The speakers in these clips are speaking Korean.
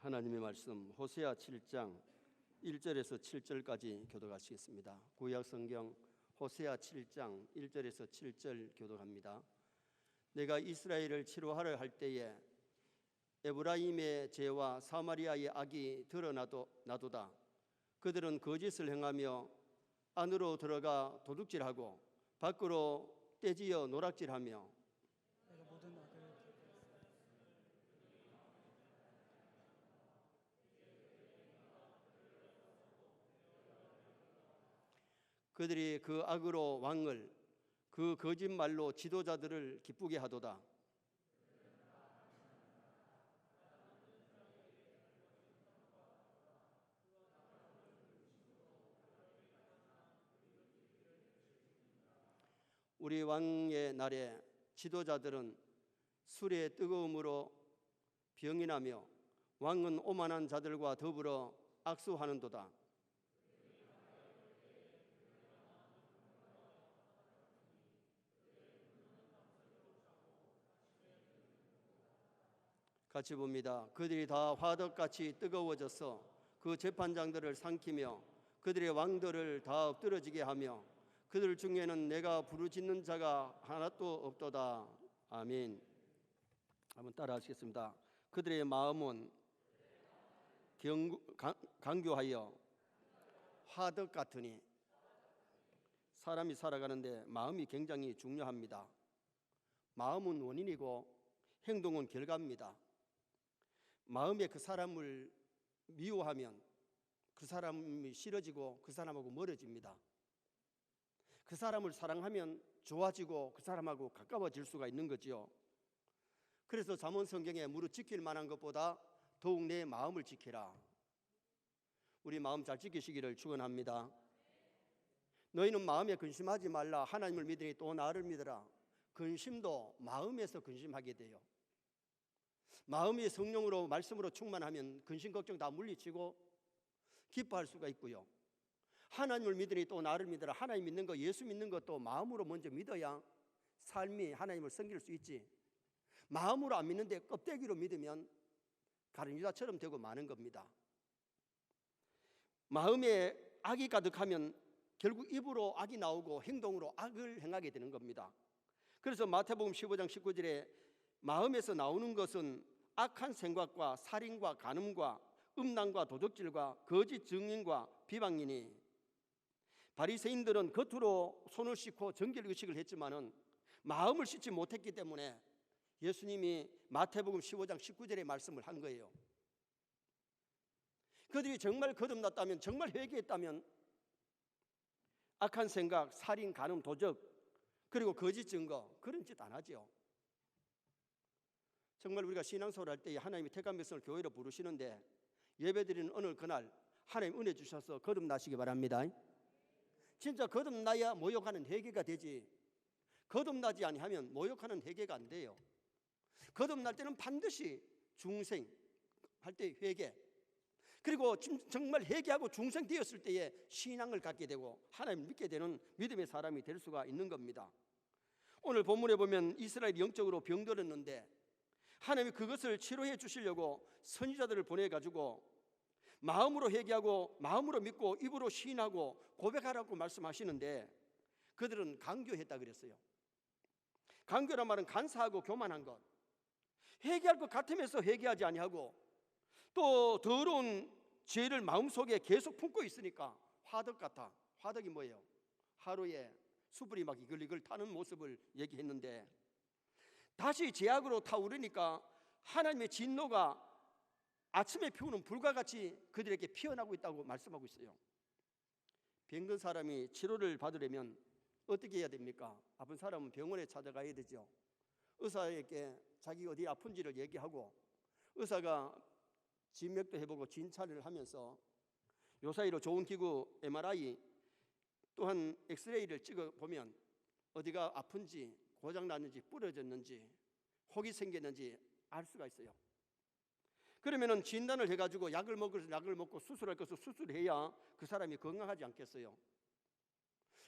하나님의 말씀 호세아 7장 1절에서 7절까지 교독하시겠습니다. 구약 성경 호세아 7장 1절에서 7절 교독합니다. 내가 이스라엘을 치료하려 할 때에 에브라임의 죄와 사마리아의 악이 드러나도다. 그들은 거짓을 행하며 안으로 들어가 도둑질하고 밖으로 떼지어 노락질하며 그들이 그 악으로 왕을 그 거짓말로 지도자들을 기쁘게 하도다. 우리 왕의 날에 지도자들은 술의 뜨거움으로 병이 나며 왕은 오만한 자들과 더불어 악수하는도다. 같이 봅니다. 그들이 다 화덕같이 뜨거워져서 그 재판장들을 삼키며 그들의 왕들을 다 엎드러지게 하며 그들 중에는 내가 부르짖는 자가 하나도 없도다. 아멘. 한번 따라 하시겠습니다. 그들의 마음은 강교하여 화덕 같으니. 사람이 살아가는데 마음이 굉장히 중요합니다. 마음은 원인이고 행동은 결과입니다. 마음에 그 사람을 미워하면 그 사람이 싫어지고 그 사람하고 멀어집니다. 그 사람을 사랑하면 좋아지고 그 사람하고 가까워질 수가 있는 거죠. 그래서 잠언 성경에 무릇 지킬 만한 것보다 더욱 내 마음을 지키라. 우리 마음 잘 지키시기를 축원합니다. 너희는 마음에 근심하지 말라. 하나님을 믿으니 또 나를 믿으라. 근심도 마음에서 근심하게 돼요. 마음이 성령으로 말씀으로 충만하면 근심 걱정 다 물리치고 기뻐할 수가 있고요. 하나님을 믿으니 또 나를 믿으라. 하나님 믿는 거, 예수 믿는 것도 마음으로 먼저 믿어야 삶이 하나님을 섬길 수 있지. 마음으로 안 믿는데 껍데기로 믿으면 가룟 유다처럼 되고 마는 겁니다. 마음에 악이 가득하면 결국 입으로 악이 나오고 행동으로 악을 행하게 되는 겁니다. 그래서 마태복음 15장 19절에 마음에서 나오는 것은 악한 생각과 살인과 간음과 음란과 도적질과 거짓 증인과 비방이니. 바리새인들은 겉으로 손을 씻고 정결의식을 했지만은 마음을 씻지 못했기 때문에 예수님이 마태복음 15장 19절의 말씀을 한 거예요. 그들이 정말 거듭났다면, 정말 회개했다면 악한 생각, 살인, 간음, 도적, 그리고 거짓 증거, 그런 짓 안 하죠. 정말 우리가 신앙생활 할 때 하나님이 택한 백성을 교회로 부르시는데 예배드리는 어느 그날 하나님 은혜 주셔서 거듭나시기 바랍니다. 진짜 거듭나야 모욕하는 회개가 되지, 거듭나지 아니하면 모욕하는 회개가 안 돼요. 거듭날 때는 반드시 중생 할 때 회개, 그리고 정말 회개하고 중생 되었을 때에 신앙을 갖게 되고 하나님을 믿게 되는 믿음의 사람이 될 수가 있는 겁니다. 오늘 본문에 보면 이스라엘이 영적으로 병들었는데 하나님이 그것을 치료해 주시려고 선지자들을 보내가지고 마음으로 회개하고 마음으로 믿고 입으로 시인하고 고백하라고 말씀하시는데 그들은 강교했다 그랬어요. 강교란 말은 간사하고 교만한 것, 회개할 것 같으면서 회개하지 아니하고 또 더러운 죄를 마음속에 계속 품고 있으니까 화덕 같아. 화덕이 뭐예요? 하루에 수불이 막 이글이글 타는 모습을 얘기했는데 다시 죄악으로 타오르니까 하나님의 진노가 아침에 피우는 불과 같이 그들에게 피어나고 있다고 말씀하고 있어요. 병든 사람이 치료를 받으려면 어떻게 해야 됩니까? 아픈 사람은 병원에 찾아가야 되죠. 의사에게 자기 어디 아픈지를 얘기하고 의사가 진맥도 해보고 진찰을 하면서 요사이로 좋은 기구 MRI 또한 엑스레이를 찍어보면 어디가 아픈지, 고장났는지, 부러졌는지, 혹이 생겼는지 알 수가 있어요. 그러면은 진단을 해가지고 약을 먹고 수술할 것을 수술해야 그 사람이 건강하지 않겠어요?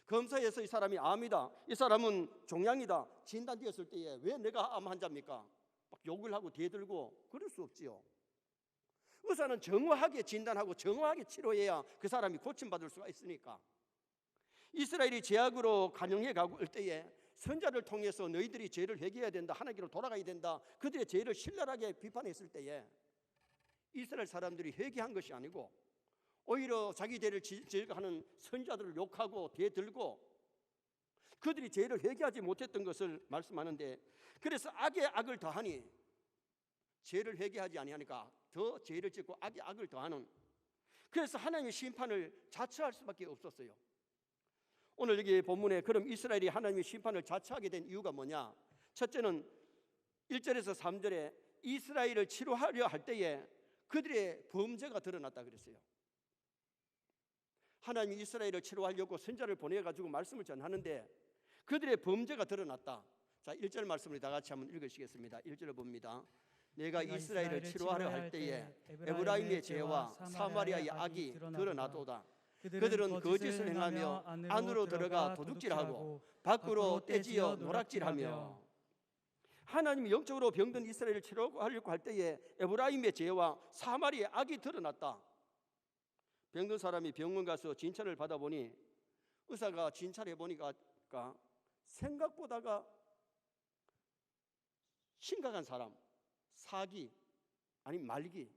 검사해서 이 사람이 암이다, 이 사람은 종양이다 진단되었을 때에 왜 내가 암 환자입니까? 막 욕을 하고 대들고 그럴 수 없지요. 의사는 정확하게 진단하고 정확하게 치료해야 그 사람이 고침받을 수가 있으니까. 이스라엘이 죄악으로 간영해 가고 올 때에 선자를 통해서 너희들이 죄를 회개해야 된다, 하나님께로 돌아가야 된다, 그들의 죄를 신랄하게 비판했을 때에 이스라엘 사람들이 회개한 것이 아니고 오히려 자기 죄를 지적하는 선자들을 욕하고 대들고 그들이 죄를 회개하지 못했던 것을 말씀하는데, 그래서 악에 악을 더하니 죄를 회개하지 아니하니까 더 죄를 짓고 악에 악을 더하는, 그래서 하나님의 심판을 자처할 수밖에 없었어요. 오늘 여기 본문에 그럼 이스라엘이 하나님의 심판을 자처하게 된 이유가 뭐냐? 첫째는 1절에서 3절에 이스라엘을 치료하려 할 때에 그들의 범죄가 드러났다 그랬어요. 하나님이 이스라엘을 치료하려고 선자를 보내가지고 말씀을 전하는데 그들의 범죄가 드러났다. 자, 1절 말씀을 다 같이 한번 읽으시겠습니다. 1절을 봅니다. 내가 이스라엘을 치료하려 할 때에 에브라임의 죄와 사마리아의 악이 드러나도다. 그들은 거짓을 행하며 안으로 들어가 도둑질하고 밖으로 떼지어 노락질하며. 하나님이 영적으로 병든 이스라엘을 치료하려고 할 때에 에브라임의 죄와 사마리아의 악이 드러났다. 병든 사람이 병원 가서 진찰을 받아보니 의사가 진찰해 보니까 생각보다가 심각한 사람, 사기 아니면 말기,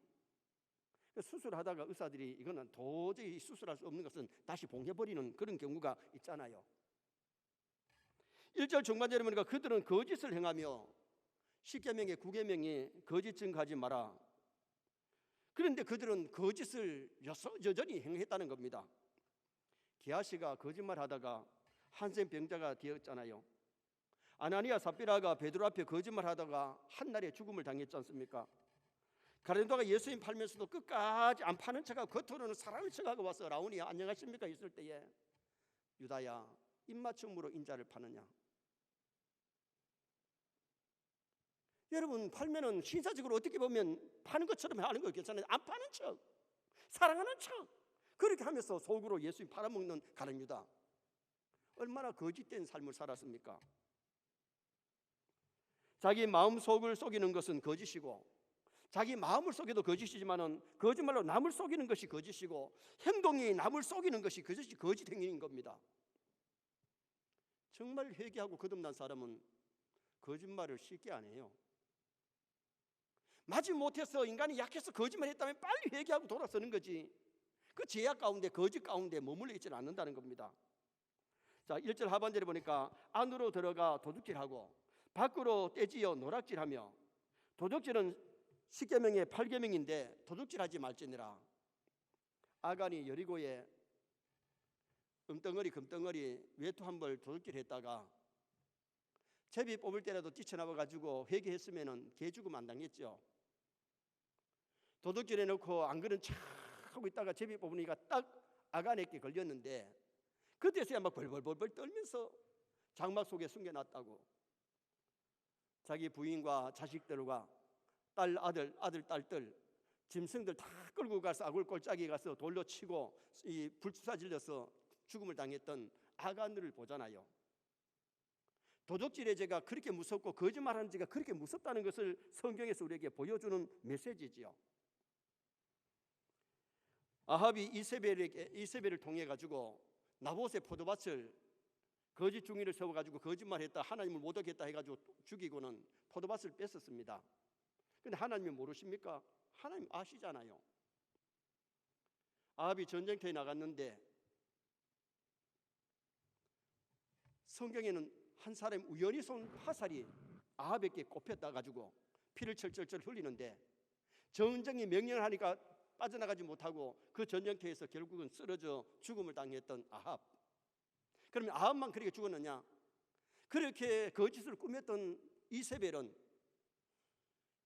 수술하다가 의사들이 이거는 도저히 수술할 수 없는 것은 다시 봉해버리는 그런 경우가 있잖아요. 1절 중반절에 보니까 그들은 거짓을 행하며 10계명의 9계명이 거짓 증거하지 마라. 그런데 그들은 거짓을 여전히 행했다는 겁니다. 게하시가 거짓말하다가 한센 병자가 되었잖아요. 아나니아 삽비라가 베드로 앞에 거짓말하다가 한날에 죽음을 당했지 않습니까? 가룟도가 예수님 팔면서도 끝까지 안 파는 척하고 겉으로는 사랑하는 척하고 와서 라오니야 안녕하십니까 있을 때에 유다야 입맞춤으로 인자를 파느냐. 여러분, 팔면은 신사적으로 어떻게 보면 파는 것처럼 하는 거 괜찮아요. 안 파는 척, 사랑하는 척, 그렇게 하면서 속으로 예수님 팔아먹는 가룟 유다, 얼마나 거짓된 삶을 살았습니까? 자기 마음속을 속이는 것은 거짓이고 자기 마음을 속여도 거짓이지만은 거짓말로 남을 속이는 것이 거짓이고 행동이 남을 속이는 것이 그것이 거짓 행위인 겁니다. 정말 회개하고 거듭난 사람은 거짓말을 쉽게 안 해요. 마지 못해서 인간이 약해서 거짓말했다면 빨리 회개하고 돌아서는 거지, 그 죄악 가운데 거짓 가운데 머물러 있지는 않는다는 겁니다. 자, 1절 하반절에 보니까 안으로 들어가 도둑질하고 밖으로 떼지어 노락질하며. 도둑질은 10계명의 8계명인데 도둑질하지 말지니라. 아간이 여리고에 은덩어리 금덩어리 외투 한 벌 도둑질했다가 제비 뽑을 때라도 뛰쳐나와가지고 회개했으면은 개 죽음 안 당했죠. 도둑질해놓고 안 그런 척 하고 있다가 제비 뽑으니까 딱 아간에게 걸렸는데 그때서야 막 벌벌벌 떨면서 장막 속에 숨겨놨다고. 자기 부인과 자식들과 딸, 아들, 딸들, 짐승들 다 끌고 가서 아굴 골짜기에 가서 돌로 치고 이 불주사 질려서 죽음을 당했던 아간을 보잖아요. 도둑질의 죄가 그렇게 무섭고 거짓말하는 죄가 그렇게 무섭다는 것을 성경에서 우리에게 보여주는 메시지지요. 아합이 이세벨을 통해 가지고 나봇의 포도밭을 거짓 중의를 세워가지고 거짓말했다, 하나님을 못 얻겠다 해가지고 죽이고는 포도밭을 뺏었습니다. 근데 하나님이 모르십니까? 하나님 아시잖아요. 아합이 전쟁터에 나갔는데 성경에는 한 사람이 우연히 쏜 화살이 아합에게 꼽혔다 가지고 피를 철철철 흘리는데 전쟁이 명령하니까 빠져나가지 못하고 그 전쟁터에서 결국은 쓰러져 죽음을 당했던 아합. 그러면 아합만 그렇게 죽었느냐? 그렇게 거짓을 꾸몄던 이세벨은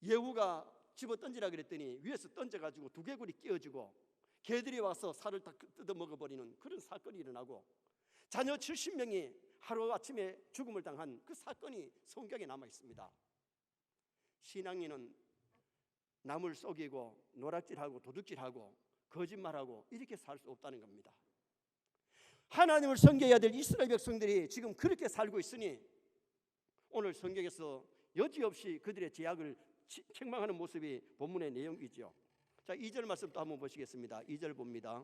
예후가 집어 던지라 그랬더니 위에서 던져가지고 두개골이 끼어지고 개들이 와서 살을 다 뜯어먹어버리는 그런 사건이 일어나고 자녀 70명이 하루아침에 죽음을 당한 그 사건이 성경에 남아 있습니다. 신앙인은 남을 속이고 노락질하고 도둑질하고 거짓말하고 이렇게 살 수 없다는 겁니다. 하나님을 섬겨야 될 이스라엘 백성들이 지금 그렇게 살고 있으니 오늘 성경에서 여지없이 그들의 죄악을 책망하는 모습이 본문의 내용이죠. 자, 2절 말씀 또 한번 보시겠습니다. 2절 봅니다.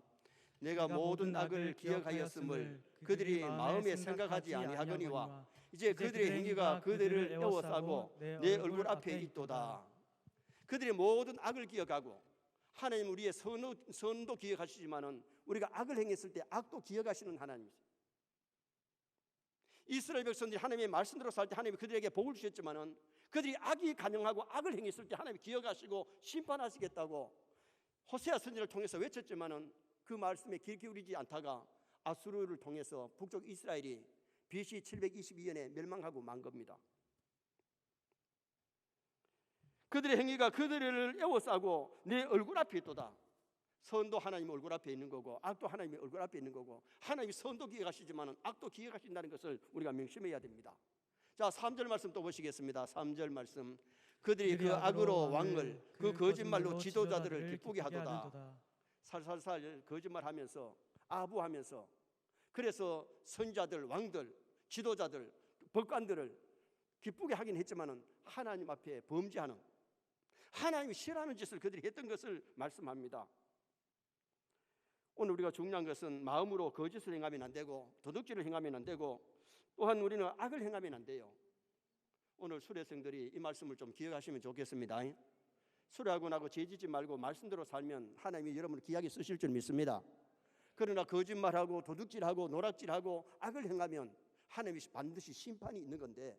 내가 모든 악을 기억하였음을 그들이 마음에 생각하지 아니하거니와 이제 그들의 행위가 그들을 애워싸고 내 얼굴 앞에 있도다. 그들의 모든 악을 기억하고, 하나님 우리의 선도 기억하시지만은 우리가 악을 행했을 때 악도 기억하시는 하나님이세요. 이스라엘 백성들이 하나님의 말씀대로 살 때 하나님이 그들에게 복을 주셨지만은 그들이 악이 간영하고 악을 행했을 때 하나님이 기억하시고 심판하시겠다고 호세아 선지자를 통해서 외쳤지만은 그 말씀에 귀 기울이지 않다가 아수르를 통해서 북쪽 이스라엘이 BC 722년에 멸망하고 만 겁니다. 그들의 행위가 그들을 애워싸고 내 얼굴 앞에 있도다. 선도 하나님 얼굴 앞에 있는 거고 악도 하나님의 얼굴 앞에 있는 거고, 하나님이 선도 기억하시지만 악도 기억하신다는 것을 우리가 명심해야 됩니다. 자, 3절 말씀 또 보시겠습니다. 3절 말씀. 그들이 그 악으로 왕을 그 거짓말로 지도자들을 기쁘게 하도다. 살살살 거짓말하면서 아부하면서, 그래서 선자들, 왕들, 지도자들, 법관들을 기쁘게 하긴 했지만은 하나님 앞에 범죄하는, 하나님이 싫어하는 짓을 그들이 했던 것을 말씀합니다. 오늘 우리가 중요한 것은 마음으로 거짓을 행하면 안 되고 도둑질을 행하면 안 되고 또한 우리는 악을 행하면 안 돼요. 오늘 수료생들이 이 말씀을 좀 기억하시면 좋겠습니다. 수료하고 나고 죄짓지 말고 말씀대로 살면 하나님이 여러분을 귀하게 쓰실 줄 믿습니다. 그러나 거짓말하고 도둑질하고 노락질하고 악을 행하면 하나님이 반드시 심판이 있는 건데,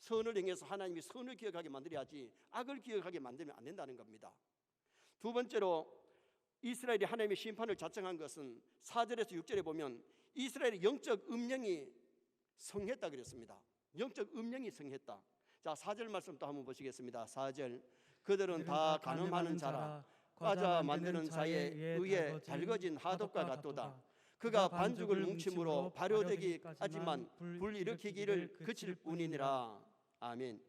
선을 행해서 하나님이 선을 기억하게 만들어야지 악을 기억하게 만들면 안 된다는 겁니다. 두 번째로 이스라엘이 하나님의 심판을 자청한 것은 4절에서 6절에 보면 이스라엘의 영적 음령이 성했다 그랬습니다. 영적 음령이 성했다. 자, 4절 말씀 또 한번 보시겠습니다. 4절. 그들은 다 간음하는 자라 과자 만드는 자에 의해 달궈진 하덕과 같도다. 그가 반죽을 뭉침으로 발효되기까지만 불 일으키기를 그칠 뿐이니라. 아멘.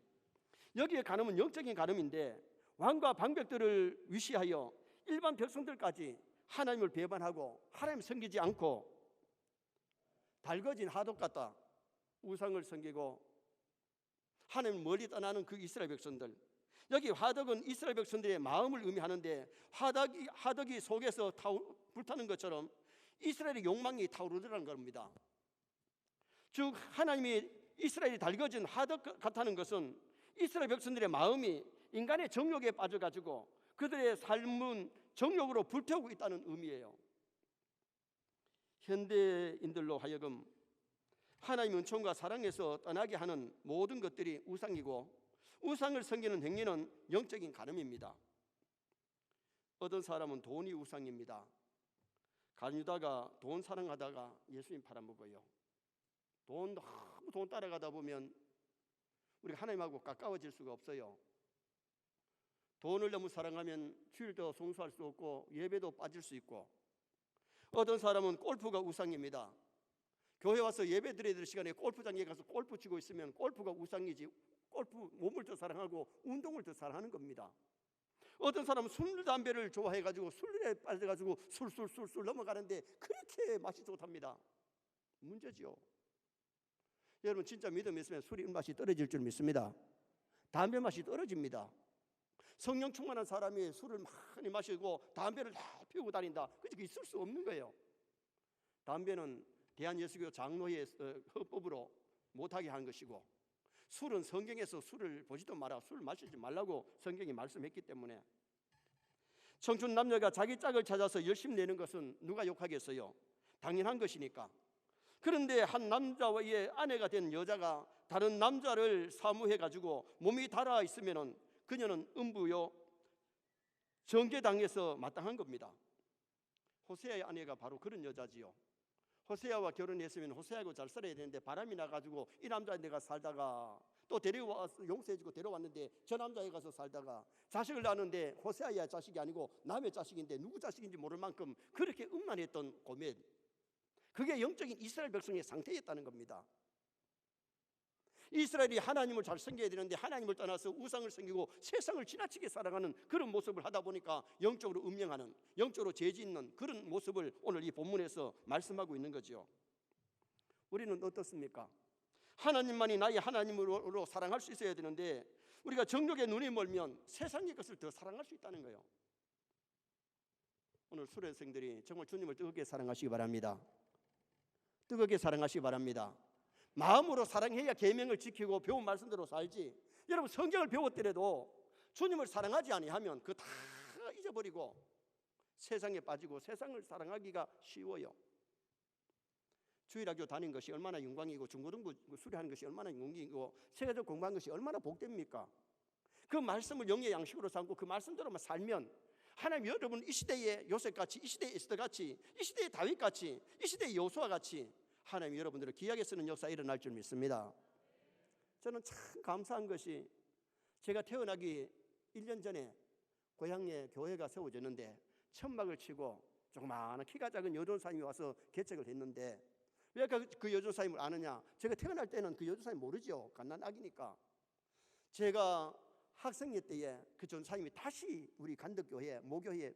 여기에 간음은 영적인 간음인데, 왕과 방백들을 위시하여 일반 백성들까지 하나님을 배반하고 하나님 섬기지 않고 달궈진 하덕 같다. 우상을 섬기고 하나님을 멀리 떠나는 그 이스라엘 백성들. 여기 화덕은 이스라엘 백성들의 마음을 의미하는데, 화덕이 속에서 불타는 것처럼 이스라엘의 욕망이 타오르더라는 겁니다. 즉 하나님이 이스라엘이 달궈진 화덕 같다는 것은 이스라엘 백성들의 마음이 인간의 정욕에 빠져가지고 그들의 삶은 정욕으로 불태우고 있다는 의미예요. 현대인들로 하여금 하나님의 은총과 사랑에서 떠나게 하는 모든 것들이 우상이고, 우상을 섬기는 행위는 영적인 간음입니다. 어떤 사람은 돈이 우상입니다. 간유다가 돈 사랑하다가 예수님 팔아먹어요. 너무 돈 따라가다 보면 우리가 하나님하고 가까워질 수가 없어요. 돈을 너무 사랑하면 주일도 송수할 수 없고 예배도 빠질 수 있고, 어떤 사람은 골프가 우상입니다. 교회 와서 예배 드려야 될 시간에 골프장에 가서 골프 치고 있으면 골프가 우상이지, 골프 몸을 더 사랑하고 운동을 더 사랑하는 겁니다. 어떤 사람은 술, 담배를 좋아해가지고 술에 빠져가지고 술술 넘어가는데 그렇게 맛이 좋답니다. 문제지요. 여러분 진짜 믿음 있으면 술이 맛이 떨어질 줄 믿습니다. 담배 맛이 떨어집니다. 성령 충만한 사람이 술을 많이 마시고 담배를 다 피우고 다닌다, 그게 있을 수 없는 거예요. 담배는 대한예수교 장로의 헌법으로 못하게 한 것이고, 술은 성경에서 술을 보지도 마라, 술 마시지 말라고 성경이 말씀했기 때문에, 청춘 남녀가 자기 짝을 찾아서 열심히 내는 것은 누가 욕하겠어요? 당연한 것이니까. 그런데 한 남자의 아내가 된 여자가 다른 남자를 사모해가지고 몸이 달아 있으면은 그녀는 음부요, 정죄당해서 마땅한 겁니다. 호세아의 아내가 바로 그런 여자지요. 호세아와 결혼했으면 호세아하고 잘 살아야 되는데 바람이 나가지고 이 남자에 내가 살다가 또 데려와서 용서해주고 데려왔는데 저 남자에 가서 살다가 자식을 낳았는데 호세아의 자식이 아니고 남의 자식인데 누구 자식인지 모를 만큼 그렇게 음란했던 고멜, 그게 영적인 이스라엘 백성의 상태였다는 겁니다. 이스라엘이 하나님을 잘 섬겨야 되는데 하나님을 떠나서 우상을 섬기고 세상을 지나치게 살아가는 그런 모습을 하다 보니까 영적으로 음령하는, 영적으로 죄짓는 그런 모습을 오늘 이 본문에서 말씀하고 있는 거죠. 우리는 어떻습니까? 하나님만이 나의 하나님으로 사랑할 수 있어야 되는데 우리가 정욕에 눈이 멀면 세상의 것을 더 사랑할 수 있다는 거예요. 오늘 수련생들이 정말 주님을 뜨겁게 사랑하시기 바랍니다. 뜨겁게 사랑하시기 바랍니다. 마음으로 사랑해야 계명을 지키고 배운 말씀대로 살지. 여러분 성경을 배웠더라도 주님을 사랑하지 아니하면 그거 다 잊어버리고 세상에 빠지고 세상을 사랑하기가 쉬워요. 주일학교 다닌 것이 얼마나 영광이고 중고등부 수료하는 것이 얼마나 영광이고 세계적 공부한 것이 얼마나 복됩니까? 그 말씀을 영의 양식으로 삼고 그 말씀대로만 살면 하나님 여러분 이 시대의 요셉같이, 이 시대의 에스더같이, 이 시대의 다윗같이, 이 시대의 여호수아같이 하나님 여러분들을 귀하게 쓰는 역사가 일어날 줄 믿습니다. 저는 참 감사한 것이 제가 태어나기 1년 전에 고향에 교회가 세워졌는데 천막을 치고 조그마한 키가 작은 여전사님이 와서 개척을 했는데 왜 그 여전사님을 아느냐? 제가 태어날 때는 그 여전사님 모르죠. 갓난아기니까. 제가 학생회 때에 그 전사님이 다시 우리 간덕교회 모교회에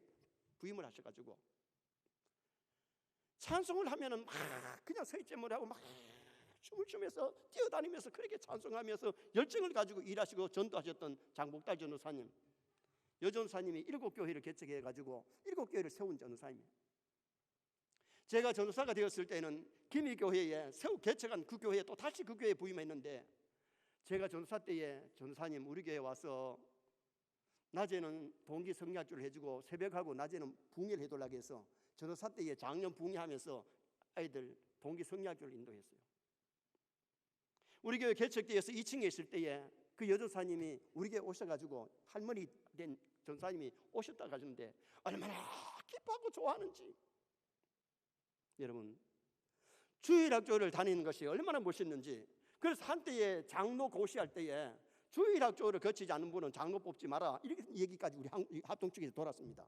부임을 하셔가지고 찬송을 하면은 막 그냥 서있잼을 하고 막 춤을 추면서 뛰어다니면서 그렇게 찬송하면서 열정을 가지고 일하시고 전도하셨던 장복달 전도사님, 여전사님이 7교회를 개척해가지고 7교회를 세운 전도사님이에요. 제가 전도사가 되었을 때는 김희교회에 새우 개척한 그 교회에 또 다시 그 교회에 부임했는데 제가 전도사 때에 전도사님 우리 교회에 와서 낮에는 동기 성리학교를 해주고 새벽하고 낮에는 붕의를 해달라고 해서 전도사 때에 작년 붕의하면서 아이들 동기 성리학교를 인도했어요. 우리 교회 개척되어서 2층에 있을 때에 그 여전사님이 우리 교회 오셔가지고 할머니 된 전사님이 오셨다 가셨는데 얼마나 기뻐하고 좋아하는지. 여러분 주일학교를 다니는 것이 얼마나 멋있는지. 그래서 한때에 장로 고시할 때에 주일학교를 거치지 않은 분은 장로 뽑지 마라 이렇게 얘기까지 우리 합동 측에서 돌았습니다.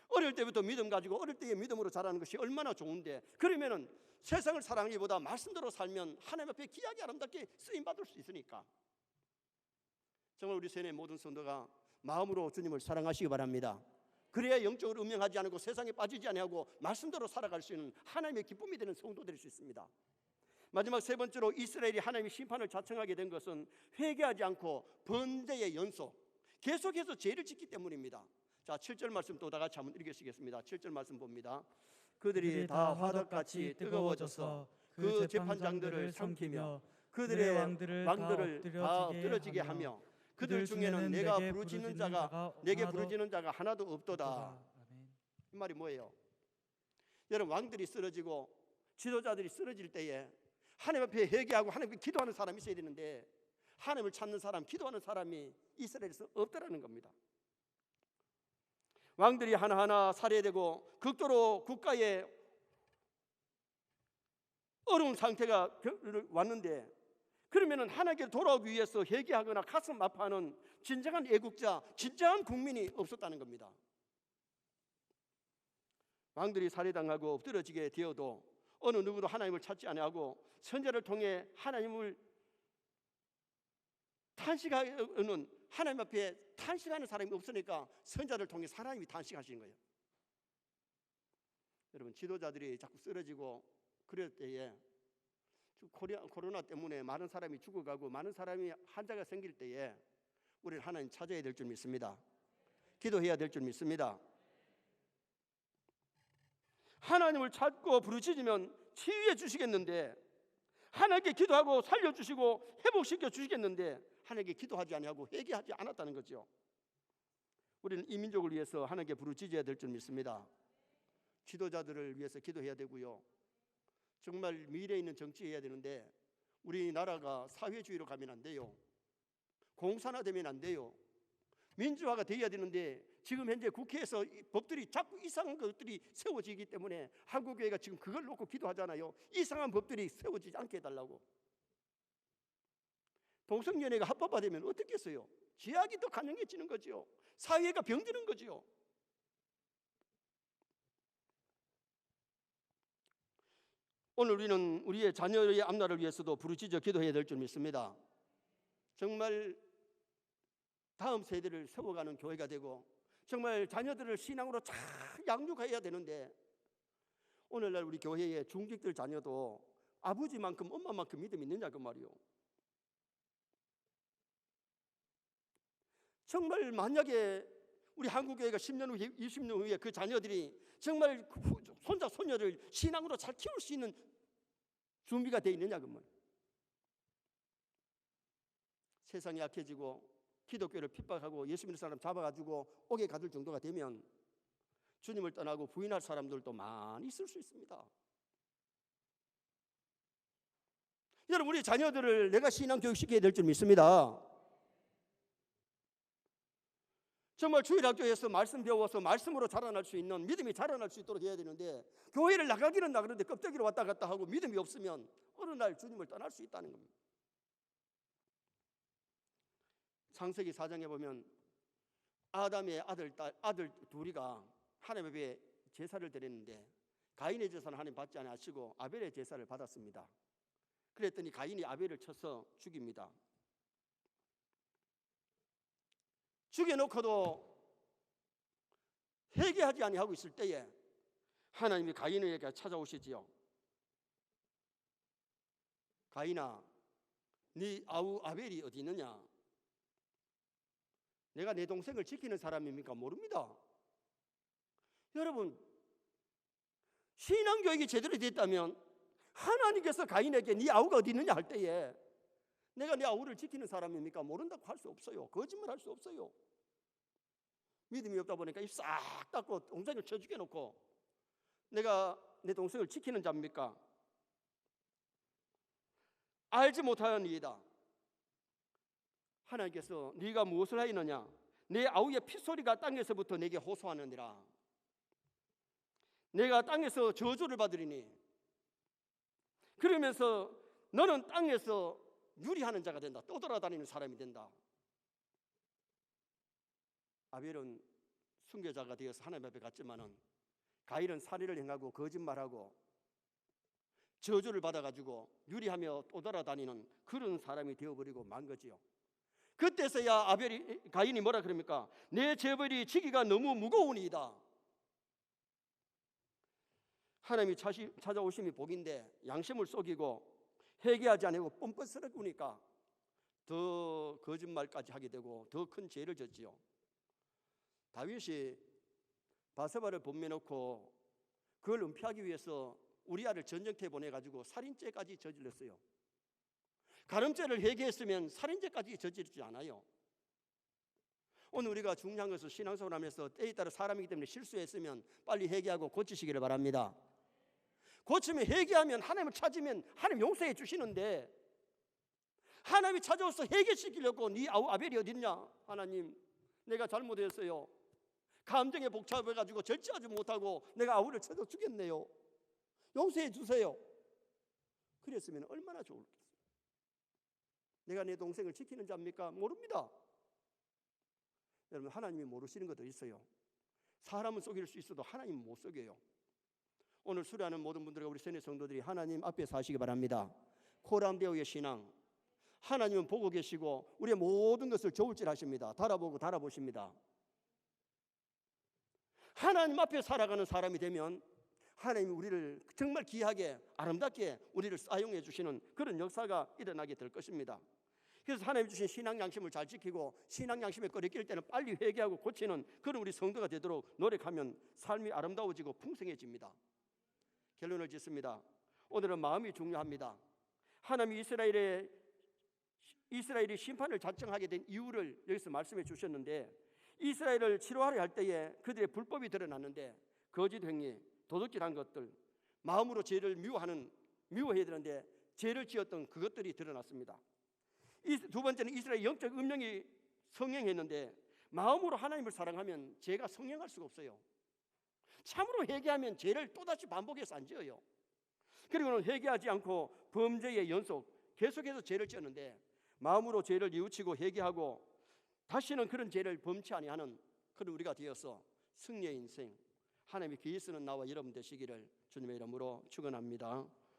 어릴 때부터 믿음 가지고 어릴 때의 믿음으로 자라는 것이 얼마나 좋은데 그러면은 세상을 사랑하기보다 말씀대로 살면 하나님 앞에 귀하게 아름답게 쓰임받을 수 있으니까 정말 우리 세뇌 모든 성도가 마음으로 주님을 사랑하시기 바랍니다. 그래야 영적으로 음행하지 않고 세상에 빠지지 아니하고 말씀대로 살아갈 수 있는 하나님의 기쁨이 되는 성도 될 수 있습니다. 마지막 세 번째로 이스라엘이 하나님의 심판을 자청하게 된 것은 회개하지 않고 번제의 연속 계속해서 죄를 짓기 때문입니다. 자, 7절 말씀 또 다 같이 한번 읽으시겠습니다. 7절 말씀 봅니다. 그들이 다 화덕같이 뜨거워져서 그 재판장들을 삼키며 그들의 왕들을 다 엎드러지게 하며 그들 중에는 내가 부르짖는 자가 내게 부르짖는 자가 하나도 없도다. 이 말이 뭐예요? 여러분 왕들이 쓰러지고 지도자들이 쓰러질 때에 하나님 앞에 회개하고 하나님 앞에 기도하는 사람이 있어야 되는데 하나님을 찾는 사람, 기도하는 사람이 이스라엘에서 없더라는 겁니다. 왕들이 하나하나 살해되고 극도로 국가의 어려운 상태가 왔는데 그러면은 하나님께 돌아오기 위해서 회개하거나 가슴 아파하는 진정한 애국자, 진정한 국민이 없었다는 겁니다. 왕들이 살해당하고 엎드러지게 되어도 어느 누구도 하나님을 찾지 아니하고 선제를 통해 하나님을 탄식하는 하나님 앞에 탄식하는 사람이 없으니까 선자를 통해 하나님이 탄식하시는 거예요. 여러분 지도자들이 자꾸 쓰러지고 그럴 때에 코로나 때문에 많은 사람이 죽어가고 많은 사람이 환자가 생길 때에 우리는 하나님 찾아야 될 줄 믿습니다. 기도해야 될 줄 믿습니다. 하나님을 찾고 부르짖으면 치유해 주시겠는데 하나님께 기도하고 살려주시고 회복시켜 주시겠는데 하나님께 기도하지 아니하고 회개하지 않았다는 거죠. 우리는 이 민족을 위해서 하나님께 부르짖어야 될 줄 믿습니다. 지도자들을 위해서 기도해야 되고요. 정말 미래에 있는 정치해야 되는데 우리나라가 사회주의로 가면 안 돼요. 공산화되면 안 돼요. 민주화가 되어야 되는데 지금 현재 국회에서 법들이 자꾸 이상한 것들이 세워지기 때문에 한국교회가 지금 그걸 놓고 기도하잖아요. 이상한 법들이 세워지지 않게 해달라고. 동성연애가 합법화되면 어떻겠어요? 죄악이 더 강력해지는 거죠. 사회가 병드는 거죠. 오늘 우리는 우리의 자녀의 앞날을 위해서도 부르짖어 기도해야 될 줄 믿습니다. 정말 다음 세대를 세워가는 교회가 되고 정말 자녀들을 신앙으로 잘 양육해야 되는데 오늘날 우리 교회의 중직들 자녀도 아버지만큼 엄마만큼 믿음이 있느냐 그 말이요. 정말 만약에 우리 한국교회가 10년 후에 20년 후에 그 자녀들이 정말 손자 손녀를 신앙으로 잘 키울 수 있는 준비가 되어 있느냐 그러면. 세상이 약해지고 기독교를 핍박하고 예수 믿는 사람 잡아가지고 옥에 가둘 정도가 되면 주님을 떠나고 부인할 사람들도 많이 있을 수 있습니다. 여러분, 우리 자녀들을 내가 신앙 교육시켜야 될 줄 믿습니다. 정말 주일학교에서 말씀 배워서 말씀으로 자라날 수 있는, 믿음이 자라날 수 있도록 해야 되는데, 교회를 나가기는 나가는데 껍데기로 왔다 갔다 하고 믿음이 없으면 어느 날 주님을 떠날 수 있다는 겁니다. 창세기 4장에 보면 아담의 아들 둘이가 하나님 앞에 제사를 드렸는데 가인의 제사는 하나님 받지 않으시고 아벨의 제사를 받았습니다. 그랬더니 가인이 아벨을 쳐서 죽입니다. 죽여놓고도 회개하지 아니하고 있을 때에 하나님이 가인에게 찾아오시지요. 가인아, 네 아우 아벨이 어디 있느냐? 내가 내 동생을 지키는 사람입니까? 모릅니다. 여러분, 신앙교육이 제대로 됐다면 하나님께서 가인에게 네 아우가 어디 있느냐 할 때에 내가 내 아우를 지키는 사람입니까? 모른다고 할 수 없어요. 거짓말 할 수 없어요. 믿음이 없다 보니까 입 싹 닫고 동생을 쳐 죽여놓고 내가 내 동생을 지키는 자입니까? 알지 못하였니이다. 하나님께서 네가 무엇을 하였느냐? 내 아우의 핏소리가 땅에서부터 내게 호소하느니라. 내가 땅에서 저주를 받으리니 그러면서 너는 땅에서 유리하는 자가 된다. 떠돌아다니는 사람이 된다. 아벨은 순교자가 되어서 하나님 앞에 갔지만은 가인은 살인을 행하고 거짓말하고 저주를 받아가지고 유리하며 떠돌아다니는 그런 사람이 되어버리고 만 거지요. 그때서야 가인이 뭐라 그럽니까? 내 죄벌이 지기가 너무 무거우니이다. 하나님이 찾아오심이 복인데 양심을 속이고 회개하지 않고 뻔뻔스럽으니까 더 거짓말까지 하게 되고 더 큰 죄를 졌지요. 다윗이 바세바를 범매놓고 그걸 은폐하기 위해서 우리아를 전쟁터에 보내가지고 살인죄까지 저질렀어요. 간음죄를 회개했으면 살인죄까지 저지르지 않아요. 오늘 우리가 중요한 것은 신앙생활 하면서 때에 따라 사람이기 때문에 실수했으면 빨리 회개하고 고치시기를 바랍니다. 고치면 회개하면 하나님을 찾으면 하나님 용서해 주시는데 하나님이 찾아와서 회개시키려고 네 아우 아벨이 어디 있냐? 하나님, 내가 잘못했어요. 감정에 복잡해가지고 절제하지 못하고 내가 아우를 쳐서 죽였네요. 용서해 주세요. 그랬으면 얼마나 좋을까요? 내가 내 동생을 지키는 자입니까? 모릅니다. 여러분, 하나님이 모르시는 것도 있어요. 사람은 속일 수 있어도 하나님은 못 속여요. 오늘 수련하는 모든 분들과 우리 세뇌 성도들이 하나님 앞에 사시기 바랍니다. 코람데오의 신앙, 하나님은 보고 계시고 우리의 모든 것을 저울질하십니다. 달아보십니다. 하나님 앞에 살아가는 사람이 되면 하나님이 우리를 정말 귀하게 아름답게 우리를 사용해 주시는 그런 역사가 일어나게 될 것입니다. 그래서 하나님 주신 신앙 양심을 잘 지키고 신앙 양심에 꺼리낄 때는 빨리 회개하고 고치는 그런 우리 성도가 되도록 노력하면 삶이 아름다워지고 풍성해집니다. 결론을 짓습니다. 오늘은 마음이 중요합니다. 하나님이 이스라엘이 심판을 작정하게 된 이유를 여기서 말씀해 주셨는데, 이스라엘을 치료하려 할 때에 그들의 불법이 드러났는데 거짓 행위, 도둑질한 것들, 마음으로 죄를 미워해야 되는데 죄를 지었던 그것들이 드러났습니다. 두 번째는 이스라엘 영적 음령이 성행했는데 마음으로 하나님을 사랑하면 죄가 성행할 수가 없어요. 참으로 회개하면 죄를 또다시 반복해서 안 지어요. 그리고는 회개하지 않고 범죄의 연속, 계속해서 죄를 지었는데 마음으로 죄를 뉘우치고 회개하고 다시는 그런 죄를 범치 아니하는 그런 우리가 되어서 승리의 인생, 하나님이 귀히 쓰는 나와 여러분 되시기를 주님의 이름으로 축원합니다.